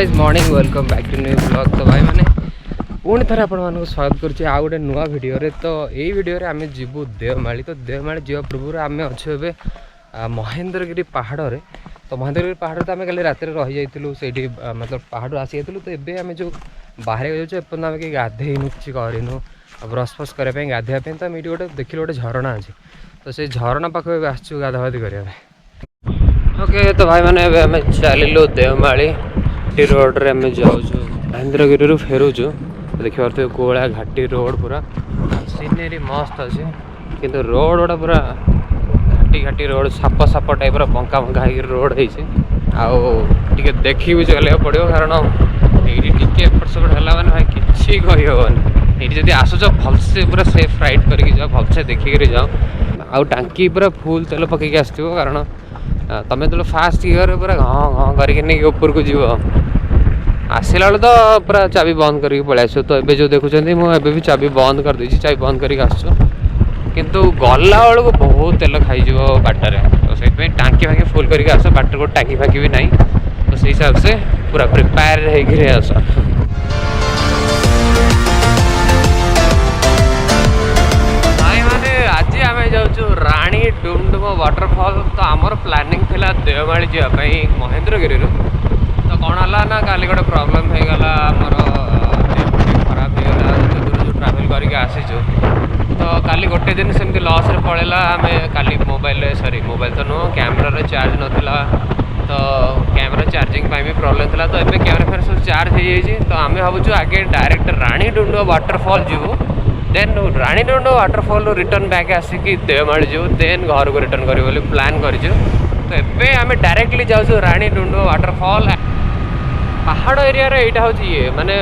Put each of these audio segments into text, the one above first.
Guys morning welcome back to new blog. तो भाई मैंने पुणी थर आपको स्वागत करुँचे आउ गोटे नुआ भिडियो। तो यही भिडियो आम जीवु देवमाली। तो देवमाली जा पूर्व आम अच्छे ए महेंद्रगिरी पहाड़। तो महेंद्रगिरी पहाड़ तो आम कल रात रही जाइलु से मतलब पहाड़ आसी जाइलु। तो ये आम जो बाहर जाऊँ एपर्तन आम कि गाधेनु कि करूँ ब्रश फ्रश करने गाधेवाई। तो आम ये गोटे देखिलु गोटे झरणा अच्छे। तो से झरणा पाखे आसचु गाधागाधि करने। ओके तो भाई मैंने आम चलू देवमाली रोड रे आम जाऊँ महेंद्रगिरी फेरुचु। देखिए पारे कोला घाटी रोड पूरा सीनेरी मस्त अच्छे किंतु रोड गुड़ा पूरा घाटी घाटी रोड साप साप टाइप बंका बंका हो रोड होके देखी भी चलने पड़ो कारण ये एपट सेपट है मैंने भाई किसी कहीहबनी। ये जब आसुच भलसे पूरा सेफ राइड करके जाओ भलसे देखिक जाओ। आउ टांकी पूरा फुल तेल पकईक आसो कारण तुम जो फास्ट गियर पूरा घं घं करके ऊपर को जीव आसला बेले तो पूरा चाबी बंद करके पलि आस। तो ये जो देखुं मुझे भी चाबी बंद कर देछि चाबी बंद करके आसु किंतु गला बेलू बहुत तेल खाई बाटर। तो से टांकी फांकी फुल करके आस बाटर को टांकी फांकी भी नहीं। तो से हिसाब से पूरा प्रिपेयर होकर आस। भाई माने आज आम जाऊँ राणी डुमडुम वाटरफॉल। तो आमर प्लानिंग थिला देवमाली जावाई महेंद्रगिरी। तो कौन है ना काली गोटे प्रोब्लेम हो गला आमर खराब हो गला दूर जो ट्रावेल करके आसीचु। तो काली गोटे दिन सेमती लॉस रे पड़ेला। आम काली मोबाइल सॉरी मोबाइल तो नुह कैमेरा चार्ज नाला। तो कैमेरा चार्जिंग भी प्रोब्लेम था। तो ये कैमेरा फेर सब चार्ज हो जाए। तो आम भावुँ आगे डायरेक्ट राणी डुमडुम वाटरफॉल जीवु then Rani Dumdum waterfall return back आसिकी देवमाली जीवु देन घर को रिटर्न करूँ प्लान कर। तो ये आम डायरेक्टली जाऊँ राणी डुमडुम वाटरफॉल पहाड़ एरिया यहाँ हूँ ये माने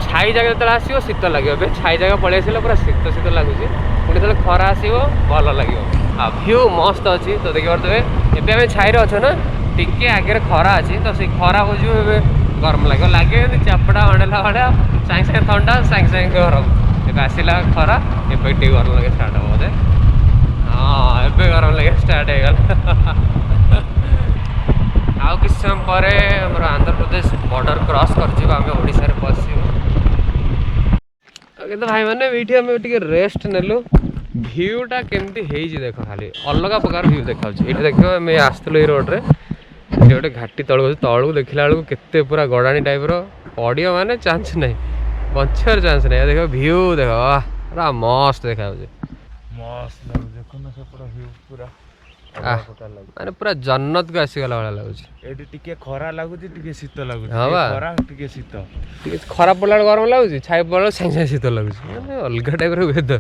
छाई जगह जो आसो शीत लगे। छाई जगह पलि आस पूरा शीत शीत लगुच पुणी जो खरा आसो भल लगे भ्यू मस्त अच्छी। तो देखिए पारे आम छाई अच्छे ना टिके आगे खरा अच्छी। तो से खरा हो गरम लगे चापड़ा अणेला भाया सागे सागे थंडा सागे सागे गरम। ए आसला खरा एवं गरम लगे स्टार्ट हम बोधे। हाँ ए गरम लगे स्टार्ट हो आउ कि समय पर आंध्र प्रदेश बॉर्डर क्रॉस कर पशु। तो भाई मैंने ये रेस्ट नेलु भ्यूटा केमती देख खाली अलग प्रकार भ्यू देखा। ये देख आम आसलु रोड रे गोटे घाटी तलू तलू देखला बेलू के पूरा गड़ाणी टाइप पड़ो माने चांस नहीं बचार चांस नहीं। देख भ्यू देख पूरा मस्त देखा माने पूरा जन्नत को आसीगला भाया लगुच। खरा लगुच शीत लगुच शीत खरा पड़ा गरम लगुच छाई पड़ा सागे सागे शीत लगुच माने अलग टाइप वेदर।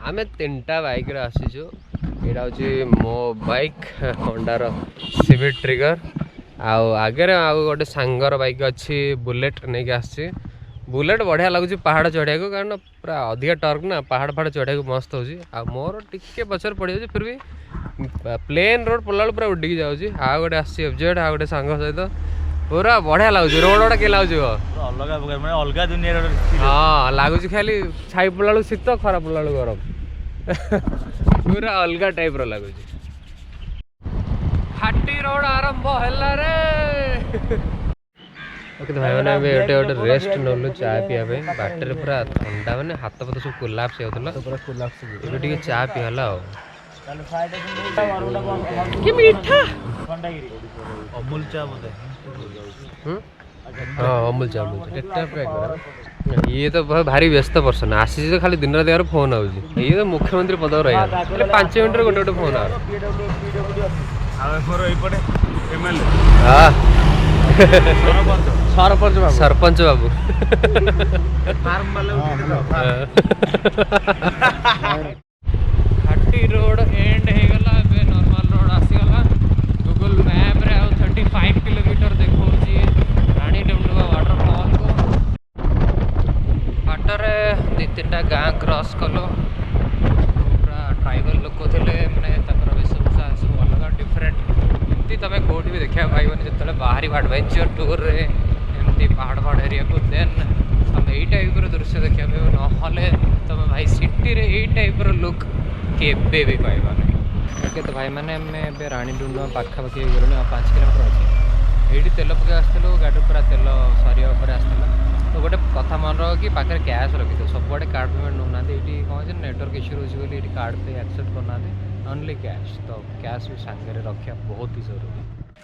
आम तीनटा बाइक आसीचु। यहाँ हूँ मो बाइक होंडार सिविक ट्रिगर आगे आउ गोटे सांगर बाइक अच्छी बुलेट नहीं आसी। बुलेट बढ़िया लगुच पहाड़ चढ़िया को कारण पूरा अधिका टर्क ना पहाड़ पहाड़ चढ़िया को मस्त हो। मोर टिके पचर पड़ जाए फिर भी प्लेन रोड पड़ा पूरा उडिकी जाऊँगी। आ गोटे आसजेड आ गोटे सांग सहित पूरा बढ़िया लगुच रोड गुड़ा किए लगुच अलग दुनिया। हाँ लगुच खाली छाई पड़ा शीत खरा पड़ा गरम पूरा अलग टाइप लगुच। घाटी रोड आरंभ है। ओके तो भाई मैंने गोटे गोटे रेस्ट नलु चा पीवा बाटर पूरा ठंडा माने हाथ पत सब कोलाप्स होता चा पीला अमूल चा बोधे। हाँ अमूल चा ये तो भारी व्यस्त पर्सन आसी तो खाली दिन रात फोन आऊँ। ये तो मुख्यमंत्री पद रहा 5 मिनट गोटे गोटे फोन सरपंच बाबू घाटी रोड एंड होगला नॉर्मल रोड आसीगला। गूगल मैप रे 35 किलोमीटर देखो राणी डुमडुम वाटरफॉल को बाटर 2-3टा गाँ क्रॉस कलो। पूरा ट्राइबल लोक थे मैंने वेशभूषा सब अलग डिफरेंट तुम कौट भी देखा पाइबन जो बाहर एडवेंचर टूर रे एमती पहाड़ पहाड़ एरिया को देन तुम यही टाइप दृश्य देखा पाइब ना तुम भाई सिटी रे यही टाइप लुक केबे भी पाइबा नहीं। ओके तो भाई मैंने आम राणीडुंड पाखापाखि गलु 5 किलोमीटर अच्छे ये तेल पकई आसलु गाड़ी पूरा तेल सरिया आसला तो गोटे कथा मन रख कि पाखे कैश रखी दो सब कार्ड पेमेंट नौना ये कौन नेटवर्क इश्यू रोचे ये कार्ड पे एक्सेप्ट करना ओनली कैश तो कैश भी सांगे रखा बहुत ही जरूरी।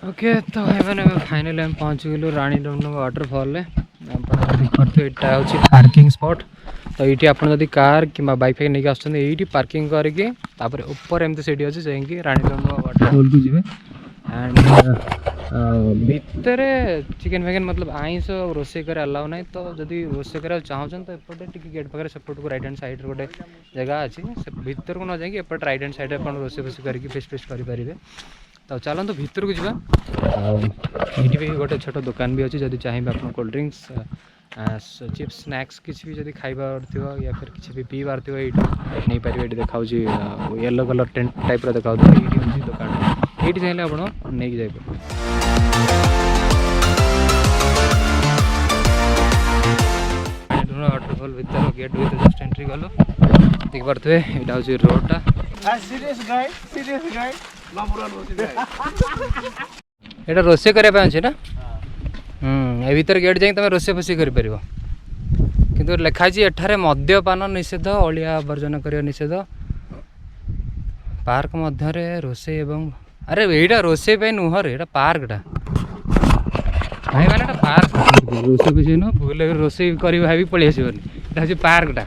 ओके तो भाई मैंने फाइनली हम पहुँच गलु राणीडुंड वाटरफॉल देखते हूँ पार्किंग स्पॉट तो ये आप कार कि बाइक फाइक नहीं आसुँच पार्किंग करके ऊपर एमती से अच्छे राणीडुंड वाटरफॉल को जी एंड भितर चिकेन फैकेन मतलब आईस रोसे कर अलाउ ना तो जदि रोसे कर चाहूँ तो एपटे टी गेट पाखे सेपट को राइट हैंड साइड गोटे जगह अच्छी से भितर को न जाकि एपट राइट हैंड साइड आप रोसे फोसे करके फेस्ट फेस्ट करेंगे तो चलते भितर को जावा ये भी गोटे छोट दुकान भी अच्छी जब चाहिए आप कोल्ड ड्रिंक्स चिप्स स्नैक्स किसी भी जब खाइबार थो या फिर किसी भी पीबार थो ये नहीं पारे ये देखा येलो कलर टेंट टाइप देखा ये दुकान ये चाहिए आप नहीं जाए वाटरफॉल भर गेट भर जस्ट एंट्री गलु देखी पारे यहाँ हूँ रोडटा यहाँ रोसे करने अच्छे ना ए भीतर गेट जाए तुम रोसे फोसे कर किंतु लिखाई एठारे मद्यपान निषेध अलिया आवर्जन कर निषेध पार्क मध्य रोसे एवं अरे यहाँ रोसे पे नुह रे पार्कटा भाई मैंने पार्क रोसे फोसे नुह भूल रोसे कर भाई पलि आसबनी हूँ पार्कटा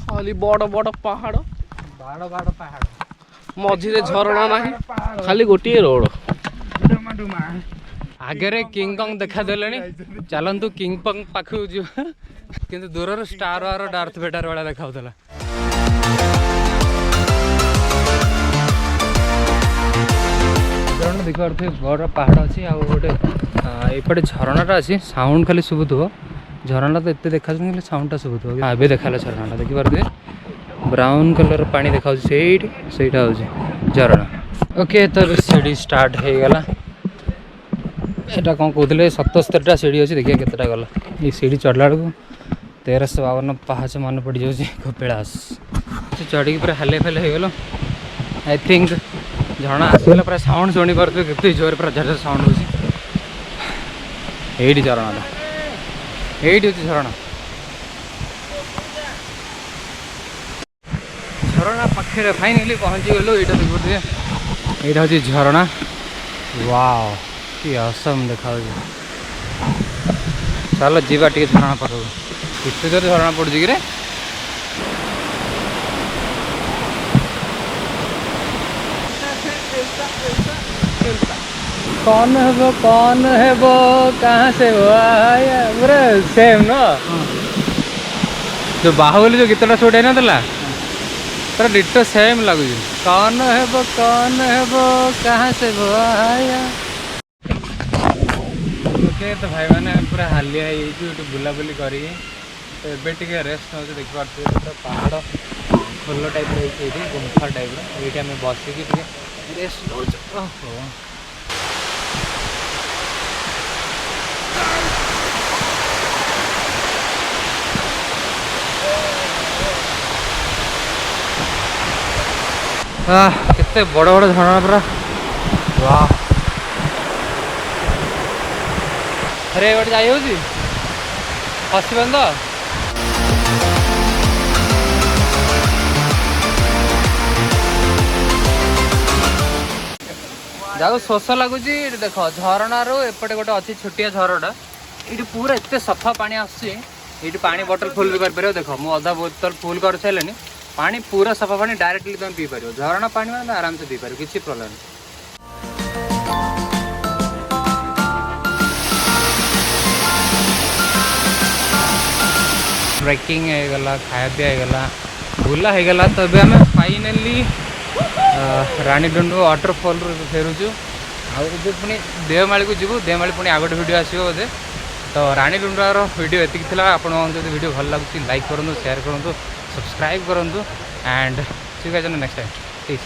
खाली बड़ बड़ पहाड़ बड़ बड़ पहाड़ मझे झरणा ना खाली गोटे रोड आगे किंग कंग देखा देले चलतु किंग पंग पाखु जी किंतु दूर स्टार वार डार्थ वेडर वाला देखा देख पारे बड़ पहाड़ अच्छी आ गोटे एपटे झरणाटा अच्छी साउंड खाली शुभुव झरना तो एत देखा साउंडटा शुभुव ए देखा झरणाटा देखी पारे ब्राउन कलर पानी देखा सेटा हूँ झरणा। ओके तो सीढ़ी स्टार्ट हो गला यहाँ कौन कहते 77टा सीढ़ी अच्छी देखिए केतेटा गला ये सीढ़ी चढ़ला बेलू 1352 पाहाच मन पड़ जाऊँगी कपिलास चढ़ी पूरा हाले फाले हो गल आई थिंक झरणा आसगला पूरा साउंड शुणी पारे केते जोर पूरा झर साउंड हो झरणा ये हूँ झरणा झरणा पाखे फाइनाली पहुँची गलु यहाँ देखिए यहाँ हूँ झरणा वाओ कि असम देखा चलो जीवा टे झरणा पाखक कितने जोर झरणा पड़ी कि कौन है वो कहाँ से वो आया पूरा सेम न जो बाहुबली जो गीतटा शूट है ना पूरा डिटो सेम लगुच कौन है वो कहाँ से वो आया। ओके तो भाई मैंने पूरा हालिया ये बुलाबुली कर तो ये रेस्ट नौ देखिए पूरा पहाड़ खोल टाइप रही गुंफा टाइप ये आम बसिक रेस्ट नौ केते बड़ बड़ झरणा पूरा वाह अरे गोटे जाइ होगी हसबन तो जाओ शोष लगुच देख झरणार एपटे गोटे अच्छी छोटिया झरटा ये पूरा एत सफा पानी आसुच्ची पानी बोतल फुल भी कर देख मुझे अधा बोतल फुल कर सारे पानी पूरा सफा पानी डायरेक्टली तुम पी पार झरणा पानी मैंने आराम से पी पार किसी प्रोब्लेम नहीं। ट्रेकिंग होगला खाया पीया होगला बुला होगला तो आम फाइनाली राणीडुंड वाटरफॉल फेरुचु आगे पुणी देवमाली को जीवु देवमाली पुणी आगे वीडियो आसो बोधे तो राणीडुंडार वीडियो एतिक थिला आपण जब वीडियो भल लगुच लाइक करूँ शेयर करूँ सब्सक्राइब करूँ and see you guys next time please.